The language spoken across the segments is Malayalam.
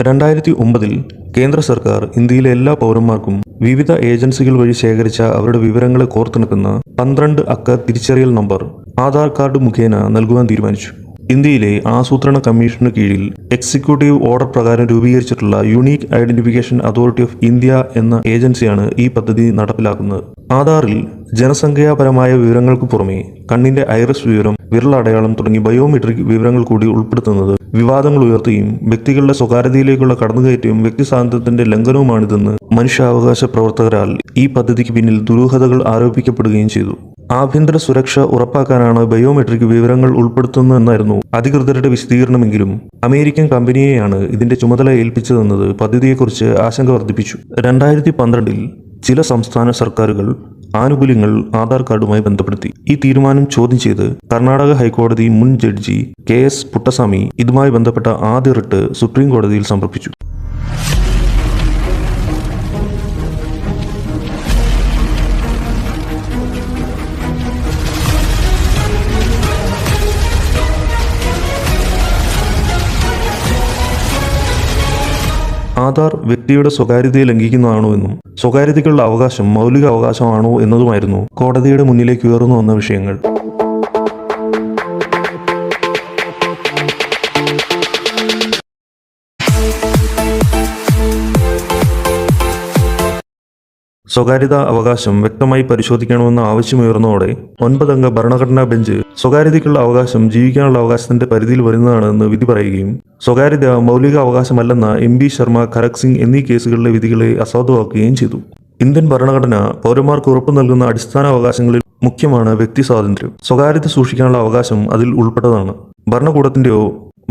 2009 കേന്ദ്ര സർക്കാർ ഇന്ത്യയിലെ എല്ലാ പൗരന്മാർക്കും വിവിധ ഏജൻസികൾ വഴി ശേഖരിച്ച അവരുടെ വിവരങ്ങളെ കോർത്തിണക്കുന്ന 12 അക്ക തിരിച്ചറിയൽ നമ്പർ ആധാർ കാർഡ് മുഖേന നൽകുവാൻ തീരുമാനിച്ചു. ഇന്ത്യയിലെ ആസൂത്രണ കമ്മീഷന് കീഴിൽ എക്സിക്യൂട്ടീവ് ഓർഡർ പ്രകാരം രൂപീകരിച്ചിട്ടുള്ള unique identification authority of India എന്ന ഏജൻസിയാണ് ഈ പദ്ധതി നടപ്പിലാക്കുന്നത്. ആധാറിൽ ജനസംഖ്യാപരമായ വിവരങ്ങൾക്ക് പുറമെ കണ്ണിന്റെ ഐറിസ് വിവരം, വിരലടയാളം തുടങ്ങി ബയോമെട്രിക് വിവരങ്ങൾ കൂടി ഉൾപ്പെടുത്തുന്നത് വിവാദങ്ങൾ ഉയർത്തുകയും വ്യക്തികളുടെ സ്വകാര്യതയിലേക്കുള്ള കടന്നുകയറ്റവും വ്യക്തി സ്വാതന്ത്ര്യത്തിന്റെ ലംഘനവുമാണിതെന്ന് മനുഷ്യാവകാശ പ്രവർത്തകരാൽ ഈ പദ്ധതിക്ക് പിന്നിൽ ദുരൂഹതകൾ ആരോപിക്കപ്പെടുകയും ചെയ്തു. ആഭ്യന്തര സുരക്ഷ ഉറപ്പാക്കാനാണ് ബയോമെട്രിക് വിവരങ്ങൾ ഉൾപ്പെടുത്തുന്നതെന്നായിരുന്നു അധികൃതരുടെ വിശദീകരണമെങ്കിലും അമേരിക്കൻ കമ്പനിയെയാണ് ഇതിന്റെ ചുമതല ഏൽപ്പിച്ചതെന്നത് പദ്ധതിയെക്കുറിച്ച് ആശങ്ക വർദ്ധിപ്പിച്ചു. 2012 ചില സംസ്ഥാന സർക്കാരുകൾ ആനുകൂല്യങ്ങൾ ആധാർ കാർഡുമായി ബന്ധപ്പെടുത്തി. ഈ തീരുമാനം ചോദ്യം ചെയ്ത് കർണാടക ഹൈക്കോടതി മുൻ ജഡ്ജി KS പുട്ടസ്വാമി ഇതുമായി ബന്ധപ്പെട്ട ആദ്യ റിട്ട് സുപ്രീം കോടതിയിൽ സമർപ്പിച്ചു. ആധാർ വ്യക്തിയുടെ സ്വകാര്യതയെ ലംഘിക്കുന്നതാണോ എന്നും സ്വകാര്യതയ്ക്കുള്ള അവകാശം മൗലിക അവകാശമാണോ എന്നതുമായിരുന്നു കോടതിയുടെ മുന്നിലേക്ക് ഉയർന്നു വന്ന വിഷയങ്ങൾ. സ്വകാര്യതാ അവകാശം വ്യക്തമായി പരിശോധിക്കണമെന്ന ആവശ്യമുയർന്നതോടെ 9 അംഗ ഭരണഘടനാ ബെഞ്ച് സ്വകാര്യതയ്ക്കുള്ള അവകാശം ജീവിക്കാനുള്ള അവകാശത്തിന്റെ പരിധിയിൽ വരുന്നതാണെന്ന് വിധി പറയുകയും സ്വകാര്യത മൗലിക അവകാശമല്ലെന്ന MB ശർമ്മ, ഖരക് സിംഗ് എന്നീ കേസുകളിലെ വിധികളെ അസാധുവാക്കുകയും ചെയ്തു. ഇന്ത്യൻ ഭരണഘടന പൗരന്മാർക്ക് ഉറപ്പു നൽകുന്ന അടിസ്ഥാന അവകാശങ്ങളിൽ മുഖ്യമാണ് വ്യക്തി സ്വാതന്ത്ര്യം. സ്വകാര്യത സൂക്ഷിക്കാനുള്ള അവകാശം അതിൽ ഉൾപ്പെട്ടതാണ്. ഭരണകൂടത്തിന്റെയോ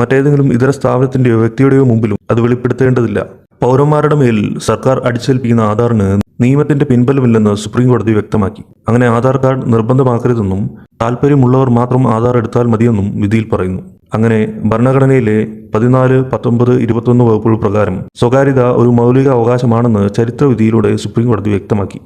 മറ്റേതെങ്കിലും ഇതര സ്ഥാപനത്തിന്റെയോ വ്യക്തിയുടെയോ മുമ്പിലും അത് വെളിപ്പെടുത്തേണ്ടതില്ല. പൗരന്മാരുടെ മേൽ സർക്കാർ അടിച്ചേൽപ്പിക്കുന്ന ആധാറിന് നിയമത്തിന്റെ പിൻബലമില്ലെന്ന് സുപ്രീം കോടതി വ്യക്തമാക്കി. അങ്ങനെ ആധാർ കാർഡ് നിർബന്ധമാക്കരുതെന്നും താല്പര്യമുള്ളവർ മാത്രം ആധാർ എടുത്താൽ മതിയെന്നും വിധിയിൽ പറയുന്നു. അങ്ങനെ ഭരണഘടനയിലെ 14, 19, 21 വകുപ്പുകൾ പ്രകാരം സ്വകാര്യത ഒരു മൗലിക അവകാശമാണെന്ന് ചരിത്രവിധിയിലൂടെ സുപ്രീം കോടതി വ്യക്തമാക്കി.